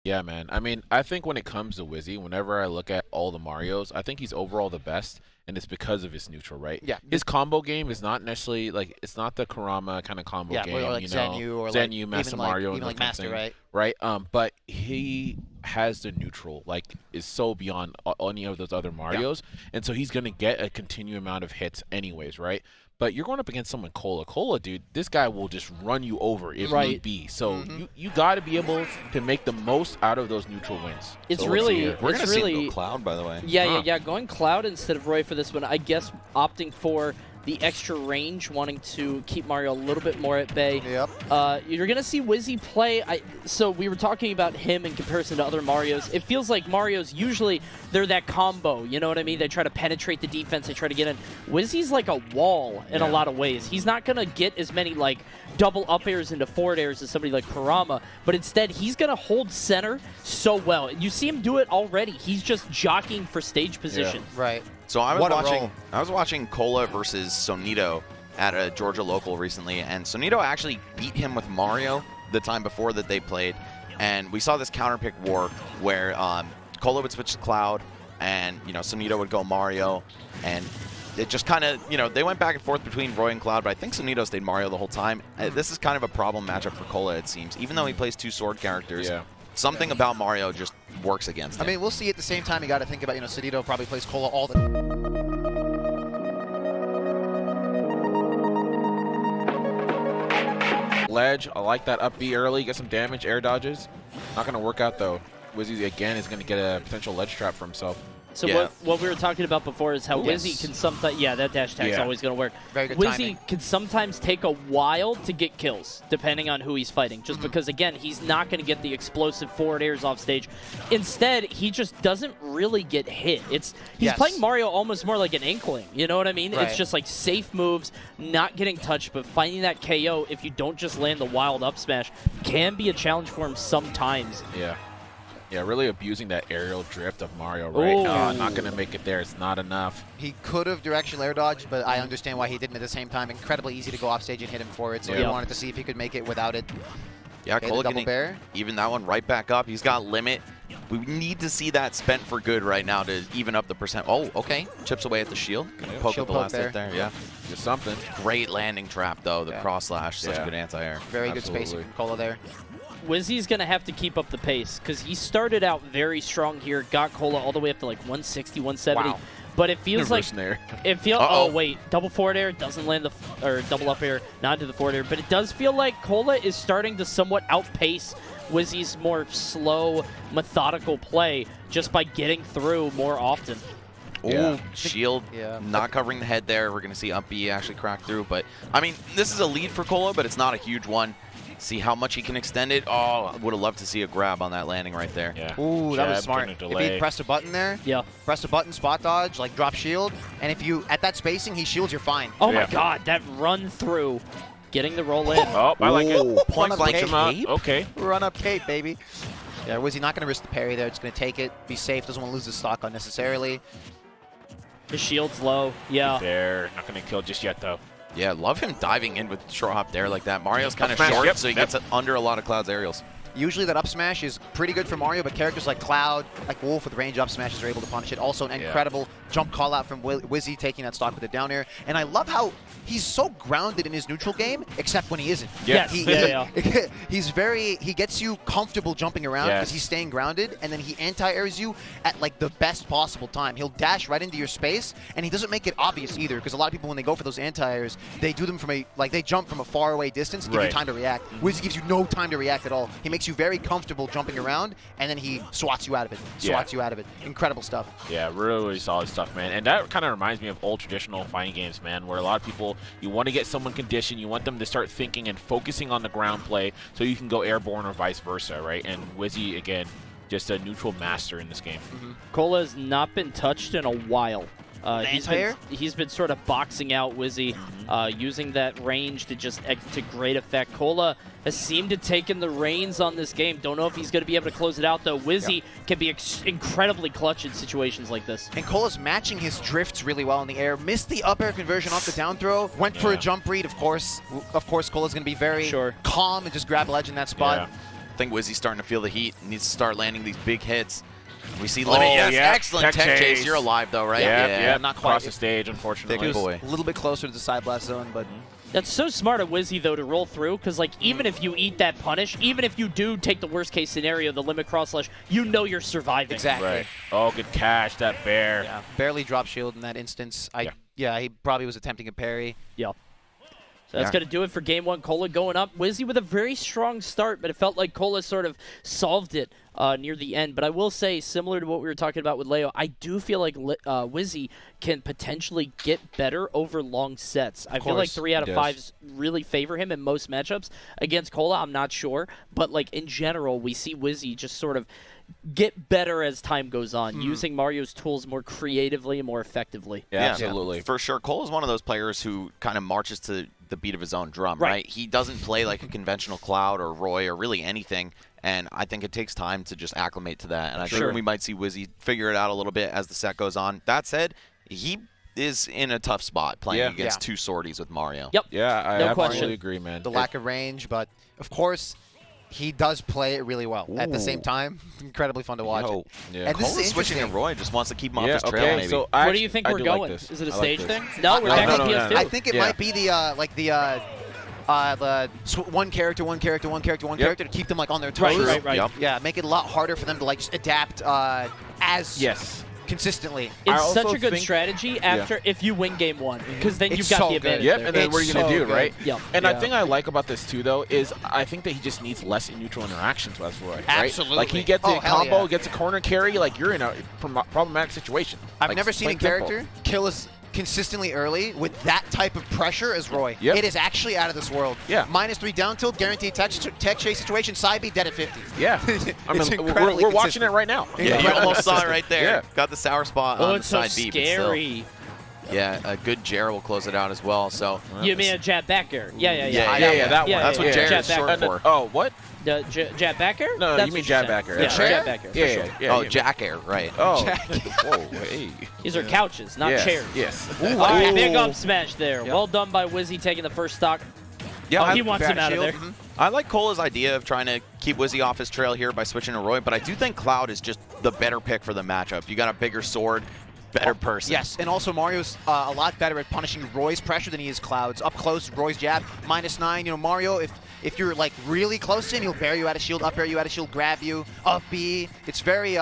Yeah, man. I mean, I think when it comes to Wizzy, whenever I look at all the Marios, I think he's overall the best, and it's because of his neutral, right? Yeah. His combo game is not necessarily like it's not the Kurama kind of combo Yeah, game, or like you know, Zenyu or Zenyu, like Master even Mario, like and even like that kind of Master, thing, right? right? But he has the neutral, like, is so beyond any of those other Marios, and so he's gonna get a continued amount of hits anyways, right? But you're going up against someone Kola. Kola, dude, this guy will just run you over if need be. So you got to be able to make the most out of those neutral wins. It's so really, We're going to see him really go Cloud, by the way. yeah. Going Cloud instead of Roy for this one. I guess opting for the extra range, wanting to keep Mario a little bit more at bay. Yep. You're going to see Wizzy play. So we were talking about him in comparison to other Marios. It feels like Marios, usually, they're that combo. You know what I mean? They try to penetrate the defense. They try to get in. Wizzy's like a wall in a lot of ways. He's not going to get as many, like, double up airs into forward airs as somebody like Kurama, but instead, he's going to hold center so well. You see him do it already. He's just jockeying for stage position. Yeah. Right. So I was watching Kola versus Sonito at a Georgia local recently, and Sonito actually beat him with Mario the time before that they played, and we saw this counter pick war where Kola would switch to Cloud, and Sonito would go Mario, and it just kind of they went back and forth between Roy and Cloud, but I think Sonito stayed Mario the whole time. This is kind of a problem matchup for Kola, it seems, even though he plays two sword characters. Yeah. Something about Mario just works against him. I mean, we'll see at the same time. You got to think about, Sonito probably plays Kola all the Ledge, I like that up B early, get some damage, air dodges. Not going to work out, though. Wizzy, again, is going to get a potential ledge trap for himself. So what we were talking about before is how Wizzy can sometimes, that dash attack's always going to work. Very good Wizzy timing. can sometimes take a while to get kills, depending on who he's fighting, just because, again, he's not going to get the explosive forward airs off stage. Instead, he just doesn't really get hit. He's playing Mario almost more like an Inkling, you know what I mean? Right. It's just like safe moves, not getting touched, but finding that KO, if you don't just land the wild up smash, can be a challenge for him sometimes. Yeah. Yeah, really abusing that aerial drift of Mario, right? Not going to make it there. It's not enough. He could have directional air dodged, but I understand why he didn't at the same time. Incredibly easy to go off stage and hit him for it, so he wanted to see if he could make it without it. Yeah, Okay, Kola double bear. Even that one right back up. He's got limit. We need to see that spent for good right now to even up the percent. Oh, okay. Chips away at the shield. Poke Shield at the poke last hit there. Yeah. Just something. Great landing trap, though. The cross slash. Such a good anti-air. Very good spacing from Kola there. Wizzy's going to have to keep up the pace because he started out very strong here, got Kola all the way up to like 160, 170. Wow. But it feels like it feels. Oh wait, double forward air doesn't land or double up air, not into the forward air. But it does feel like Kola is starting to somewhat outpace Wizzy's more slow, methodical play just by getting through more often. Ooh, shield not covering the head there. We're going to see up B actually crack through. But, I mean, this is a lead for Kola, but it's not a huge one. See how much he can extend it. Oh, I would have loved to see a grab on that landing right there. Yeah. Ooh, that was smart. If he pressed a button there, pressed a button, spot dodge, like drop shield, and if you, at that spacing, he shields, you're fine. Oh my god, that run through. Getting the roll in. Oh, I like it. Point blank him out. Okay. Run up cape, baby. Yeah, Wizzy not going to risk the parry there. Just going to take it, be safe, doesn't want to lose the stock unnecessarily. His shield's low, There, not going to kill just yet, though. Yeah, love him diving in with short hop there like that. Mario's kind of short, so he gets under a lot of Cloud's aerials. Usually that up smash is pretty good for Mario, but characters like Cloud, like Wolf with range up smashes are able to punish it. Also an incredible jump call out from Wizzy taking that stock with the down air. And I love how he's so grounded in his neutral game, except when he isn't. Yes. He gets you comfortable jumping around because he's staying grounded, and then he anti-airs you at like the best possible time. He'll dash right into your space, and he doesn't make it obvious either, because a lot of people when they go for those anti-airs, they do them from they jump from a far away distance to give you time to react. Wizzy gives you no time to react at all. He makes you very comfortable jumping around, and then he swats you out of it. Incredible stuff. Yeah, really solid stuff, man. And that kind of reminds me of old traditional fighting games, man, where a lot of people, you want to get someone conditioned, you want them to start thinking and focusing on the ground play so you can go airborne or vice versa, right? And Wizzy, again, just a neutral master in this game. Kola has not been touched in a while. He's been sort of boxing out Wizzy, using that range to great effect. Kola has seemed to take in the reins on this game. Don't know if he's going to be able to close it out, though. Wizzy can be incredibly clutch in situations like this. And Kola's matching his drifts really well in the air. Missed the up air conversion off the down throw. Went for a jump read, of course. Of course, Kola's going to be very calm and just grab ledge in that spot. think Wizzy's starting to feel the heat. He needs to start landing these big hits. We see Limit. Yes, yeah. excellent tech chase. You're alive though, right? Yeah, not quite. Across the stage, unfortunately. Big boy. A little bit closer to the side blast zone, but That's so smart of Wizzy, though, to roll through, because, like, even if you eat that punish, even if you do take the worst-case scenario, the limit cross slash, you know you're surviving. exactly. Right. Oh, good catch, that bear. Yeah, barely drop shield in that instance. Yeah, he probably was attempting a parry. Yeah. So that's going to do it for Game 1. Cola going up. Wizzy with a very strong start, but it felt like Cola sort of solved it near the end. But I will say, similar to what we were talking about with Leo, I do feel like Wizzy can potentially get better over long sets. I feel like 3 out of 5s really favor him in most matchups. Against Cola, I'm not sure. But like in general, we see Wizzy just sort of get better as time goes on, using Mario's tools more creatively and more effectively. Yeah, absolutely. For sure. Cole is one of those players who kind of marches to the beat of his own drum, right? He doesn't play like a conventional Cloud or Roy or really anything, and I think it takes time to just acclimate to that, and I think we might see Wizzy figure it out a little bit as the set goes on. That said, he is in a tough spot playing against two swordies with Mario. Yep. Yeah, I No absolutely question. agree, man. The lack of range, but of course, he does play it really well. At the same time, incredibly fun to watch it. Yeah. And this Cole is is switching to interesting. Roy, just wants to keep him off his trail, okay, maybe. so Where do you think I we're do going? Like this. Is it a I like stage this. thing? No, we're back no, on no, PS2. no. I think it might be the one character, one character, one character, one character to keep them like on their toes. Right. Yep. Yeah, make it a lot harder for them to like just adapt as consistently. It's I such also a good think- strategy after if you win Game 1, because then It's you've got so the good. advantage. Yep, there. and then It's what are you going to so do, good. right? Yep. And I think I like about this too, though, is I think that he just needs less neutral interactions with Roy. Right? Absolutely. Like he gets Oh, a hell combo, yeah. gets a corner carry, like you're in a problematic situation. I've Like, never seen a plain simple. character kill us consistently early with that type of pressure as Roy. Yep. It is actually out of this world. Yeah. -3 down tilt, guaranteed tech chase situation, side B dead at 50. Yeah. I It's mean, incredibly we're watching consistent. it right now. Yeah, you almost saw it right there. Yeah. Got the sour spot Oh, on it's the so side B, but still. scary. Yeah, a good Jer will close it out as well. So You mean a jab back air? Yeah. Yeah, that one. That's what Jer is jab short back. for. Oh, what? The jab back air? No, That's you mean what jab said. back air. Yeah, That's jab back air. for Yeah, sure. yeah. Oh, Jack Air, right. Oh, whoa, hey. These are couches, not Yes, chairs. Yes. All right, big up smash there. Well done by Wizzy taking the first stock. Yeah, Oh, he wants him out of there. I like Cola's idea of trying to keep Wizzy off his trail here by switching to Roy, but I do think Cloud is just the better pick for the matchup. You got a bigger sword, better person. Yes, and also Mario's a lot better at punishing Roy's pressure than he is Cloud's. Up close, Roy's jab, -9. You know, Mario, if you're like really close to him, he'll bear you out of shield, up air you out of shield, grab you, up B. It's very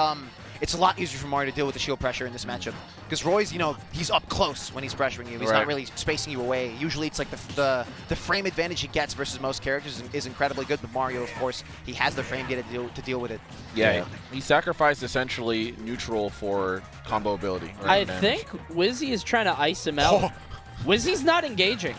it's a lot easier for Mario to deal with the shield pressure in this matchup. Because Roy's, you know, he's up close when he's pressuring you. He's not really spacing you away. Usually it's like the frame advantage he gets versus most characters is incredibly good. But Mario, of course, he has the frame data to deal with it. Yeah, he sacrificed essentially neutral for combo ability. I think Wizzy is trying to ice him out. Wizzy's not engaging.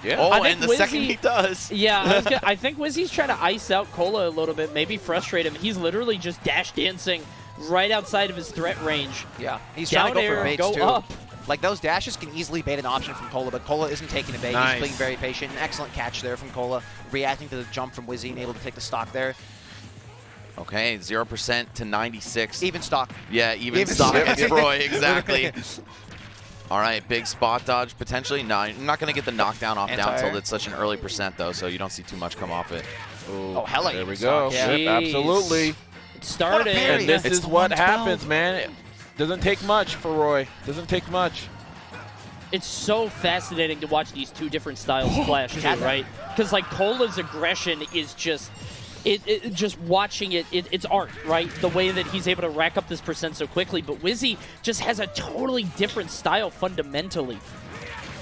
Yeah. Oh, I think and the second he does. Yeah, I think Wizzy's trying to ice out Kola a little bit, maybe frustrate him. He's literally just dash dancing right outside of his threat range. Yeah, he's Down trying to go air, for baits go too. up. Like those dashes can easily bait an option from Kola, but Kola isn't taking a bait. Nice. He's being very patient. An excellent catch there from Kola, reacting to the jump from Wizzy and able to take the stock there. Okay, 0% to 96. Even stock. Yeah, even Even stock. stock. It's Roy, exactly. All right, big spot dodge potentially. No, you're not going to get the knockdown off down Anti-air. tilt. It's such an early percent, though, so you don't see too much come off it. Oh, hella There even we go. stock. Yeah. Yep, absolutely. It started. parry. And this It's is the what 112. happens, man. It doesn't take much for Roy. Doesn't take much. It's so fascinating to watch these two different styles clash, too, right? Because like Kola's aggression is just, just watching it's art, right? The way that he's able to rack up this percent so quickly. But Wizzy just has a totally different style fundamentally.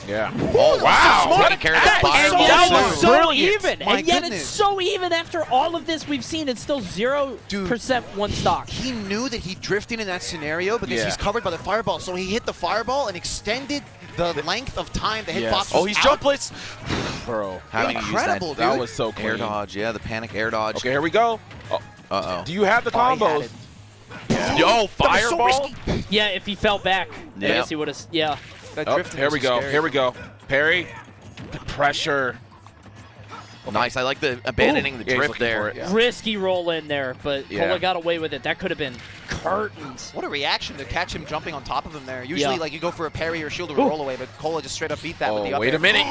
Yeah. Oh, wow. Taking care of the fire And ball, that too. was so Brilliant. even. My And yet goodness. it's so even after all of this we've seen. It's still 0% one stock. He knew that he drifted in that scenario because Yeah. he's covered by the fireball. So he hit the fireball and extended the length of time the hitbox Yes. was Oh, he's out. jump blitz. Bro. Having to use Incredible, that That was so clean. air dodge. Yeah, the panic air dodge. Okay, here we go. Oh, Uh-oh. do you have the Oh, he had combos? it. Yo, That was so fireball. risky. Yeah, if he fell back, I Yeah. guess he would have. Yeah. That Oh, drifting here was we so go. scary. Here we go. Parry. The pressure. Nice. I like the abandoning the Yeah, he's drift looking there. for it. Yeah. Risky roll in there, but Yeah. Kola got away with it. That could have been curtains. What a reaction to catch him jumping on top of him there. Usually, Yeah. like, you go for a parry or shield or a roll away, but Kola just straight up beat that with the Oh, up wait air. a minute.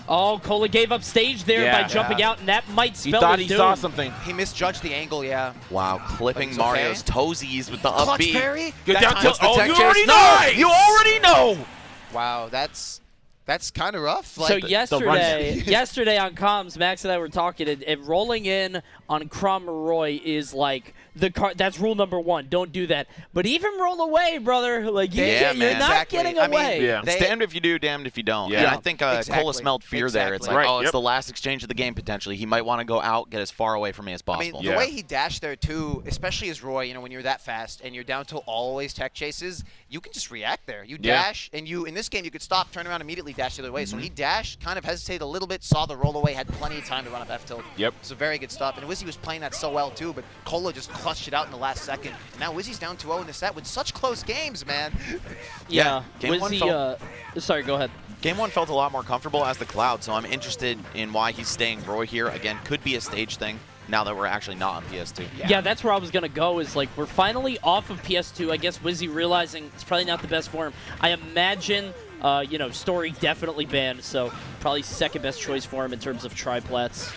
Oh, Kola gave up stage there by jumping out, and that might spell He thought his he doom. saw something. He misjudged the angle, yeah. Wow, clipping But it's Mario's okay. toesies with the up Clutch B. parry? Good That down time- tilt. Oh, tech you chase. already know! Nice! You already know! Wow, that's kind of rough. So Like, yesterday on comms, Max and I were talking, and rolling in on Crom Roy is like that's rule number 1. Don't do that. But even roll away, brother. Like you're man. not Exactly. getting I mean, away. Yeah. They- Damned if you do, damned if you don't. Yeah. And I think Kola Exactly. smelled fear there. It's Exactly. like, Right, oh, it's yep. the last exchange of the game potentially. He might want to go out, get as far away from me as I possible. mean, Yeah. the way he dashed there too, especially as Roy, when you're that fast and you're down to always tech chases, you can just react there. You Yeah. dash, and in this game you could stop, turn around, immediately dash the other way. So he dashed, kind of hesitated a little bit, saw the roll away, had plenty of time to run up F tilt. Yep. It's a very good stuff. And Wizzy was playing that so well too, but Kola just clutched it out in the last second. And now Wizzy's down 2-0 in the set with such close games, man. Yeah. Game one Wizzy, sorry, go ahead. Game 1 felt a lot more comfortable as the Cloud, so I'm interested in why he's staying Roy here. Again, could be a stage thing now that we're actually not on PS2. Yeah, that's where I was going to go, is like we're finally off of PS2. I guess Wizzy realizing it's probably not the best for him. I imagine, Story definitely banned, so probably second best choice for him in terms of triplets.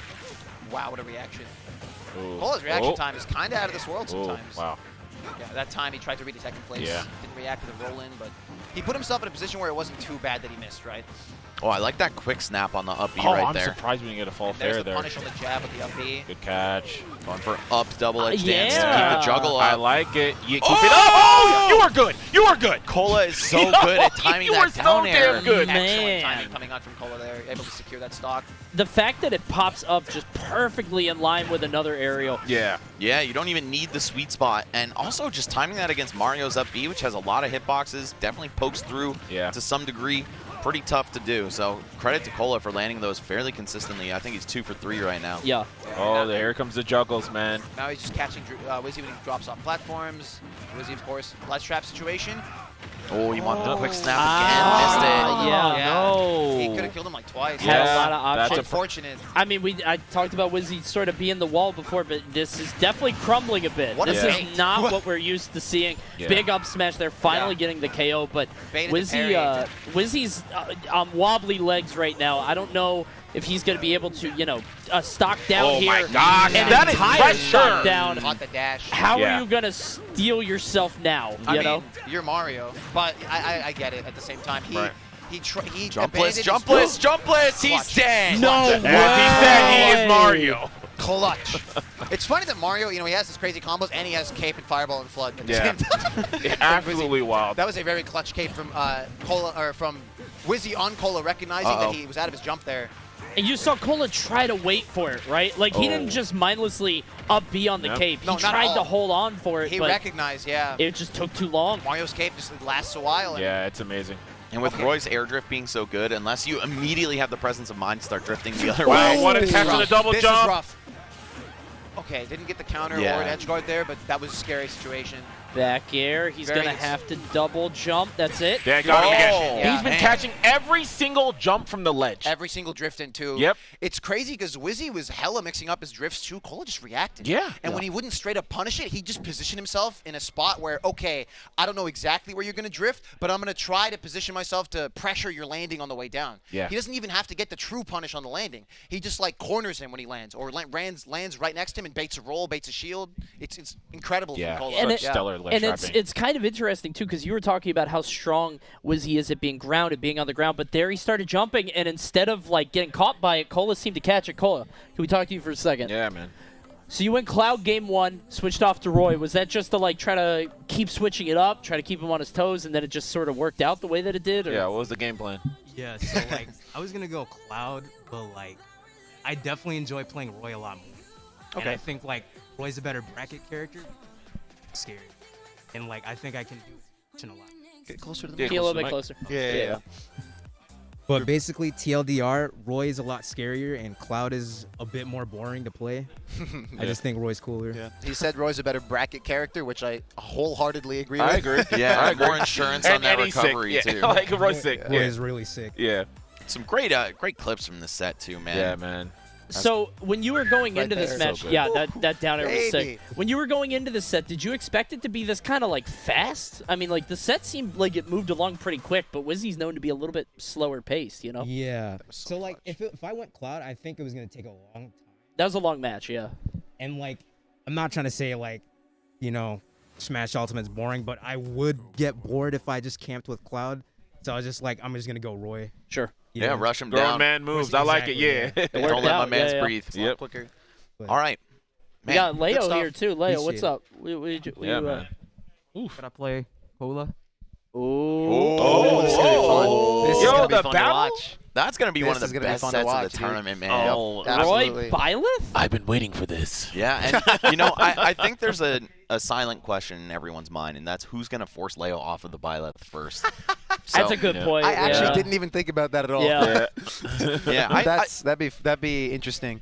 Wow, what a reaction. Ooh. Kola's reaction Oh. time is kind of out of this world Oh, sometimes. wow. Yeah, that time he tried to read the second place. Yeah. Didn't react to the roll in, but he put himself in a position where it wasn't too bad that he missed, right? Oh, I like that quick snap on the up B Oh, right I'm there. surprised we didn't get a fall And there's fair the there. punish on the jab with the up B. Good catch. Going for up double edge dance to yeah. keep the juggle I up. like it. You keep Oh! it up. Oh, you are good. You are good. Kola is so Yo, good at timing you that are so down air. damn good. Man. Excellent timing coming on from Kola there, able to secure that stock. The fact that it pops up just perfectly in line with another aerial. Yeah. Yeah, you don't even need the sweet spot. And also just timing that against Mario's up B, which has a lot of hitboxes, definitely pokes through to some degree. Pretty tough to do. So credit to Kola for landing those fairly consistently. I think he's 2 for 3 right now. Yeah. Oh, here comes the juggles, man. Now he's just catching Wizzy when he drops off platforms. Wizzy, of course, ledge trap situation. Oh, he wanted the quick snap Ah, again. Missed it. yeah. No. He could have killed him like twice. Had a Yeah, lot of that's options. Unfortunate. I mean, I talked about Wizzy sort of being the wall before, but this is definitely crumbling a bit. What a this bait. is not what we're used to seeing. Yeah. Big up smash. They're finally getting the KO, but Baited the parry. Wizzy's on wobbly legs right now. I don't know if he's going to be able to, stock down Oh here. my gosh, an that is entire pressure. stock down. Caught the dash. How Yeah. are you going to steal yourself now? I You mean, know? you're Mario, but I get it. At the same time, he Right. he Jumpless, abandoned his- jumpless, jumpless. He's Clutch. dead. No As he said, he way. is Mario. Clutch. It's funny that Mario, he has his crazy combos and he has cape and fireball and flood at the Yeah. same time. Absolutely wild. That was a very clutch cape from Kola, or from Wizzy on Kola, recognizing that he was out of his jump there. And you saw Kola try to wait for it, right? Like, he didn't just mindlessly up B on the Yep. cape. No, He not at tried all. to hold on for it, He but recognized, yeah. it just took too long. Mario's cape just lasts a while. And Yeah, it's amazing. And with Okay. Roy's air drift being so good, unless you immediately have the presence of mind to start drifting the other Wow, way. what a This is catch on rough. the double This jump. is rough. Okay, didn't get the counter Yeah. or an edge guard there, but that was a scary situation. Back air. He's Very going to good. have to double jump. That's it. Yeah, got him again. Yeah. He's been Man. catching every single jump from the ledge. Every single drift in too. Yep. It's crazy because Wizzy was hella mixing up his drifts too. Kola just reacted. Yeah. And when he wouldn't straight up punish it, he just positioned himself in a spot where, okay, I don't know exactly where you're going to drift, but I'm going to try to position myself to pressure your landing on the way down. Yeah. He doesn't even have to get the true punish on the landing. He just like corners him when he lands, or lands right next to him and baits a roll, baits a shield. It's incredible Yeah. from Kola. And Such stellar ledge and trapping. it's kind of interesting too, because you were talking about how strong Wizzy is at being grounded, being on the ground, but there he started jumping, and instead of like getting caught by it, Kola seemed to catch it. Kola, can we talk to you for a second? Yeah, man. So you went Cloud game 1, switched off to Roy. Was that just to like try to keep switching it up, try to keep him on his toes, and then it just sort of worked out the way that it did? Or? Yeah, what was the game plan? Yeah, so like I was gonna go Cloud, but like I definitely enjoy playing Roy a lot more. And Okay. I think like Roy's a better bracket character. Scary. And like I think I can do it a lot. Get closer to the Yeah, Be a little bit Mike. closer. Yeah. But basically, TLDR, Roy is a lot scarier, and Cloud is a bit more boring to play. I just think Roy's cooler. Yeah. He said Roy's a better bracket character, which I wholeheartedly agree with. I agree. Yeah, I agree. more insurance on that he's sick. recovery Yeah, too. like Roy's sick. Roy Yeah. is really sick. Yeah. Some great clips from the set too, man. Yeah, man. So when you were going Right into this there. match, So good. yeah, that down air was sick. Baby. When you were going into this set, did you expect it to be this kind of like fast? I mean, like the set seemed like it moved along pretty quick, but Wizzy's known to be a little bit slower paced, you know? Yeah. so So like, clutch. if I went Cloud, I think it was gonna take a long time. That was a long match, yeah. And like, I'm not trying to say like, you know, Smash Ultimate's boring, but I would get bored if I just camped with Cloud. So I was just like, I'm just gonna go Roy. Sure. you Yeah, know? rush him Grown down. man moves. I like it. Exactly, Yeah. It worked Don't let my out, man's yeah, yeah. breathe. It's a lot Yep. quicker. But- All right. We Man, got good Leo stuff. here too. Leo, what's Appreciate up? Yeah, man. Should I play Kola? Ooh. This is gonna be fun. This is Yo, gonna be the fun battle? to watch. That's going to be one This of is the gonna be best fun to sets watch, of the dude. tournament, man. Oh, Roy Absolutely. Byleth? I've been waiting for this. Yeah, and you know, I think there's a silent question in everyone's mind, and that's who's going to force Leo off of the byleth first. That's a good Yeah. point. I actually yeah. didn't even think about that at all. Yeah. Yeah, That'd be interesting.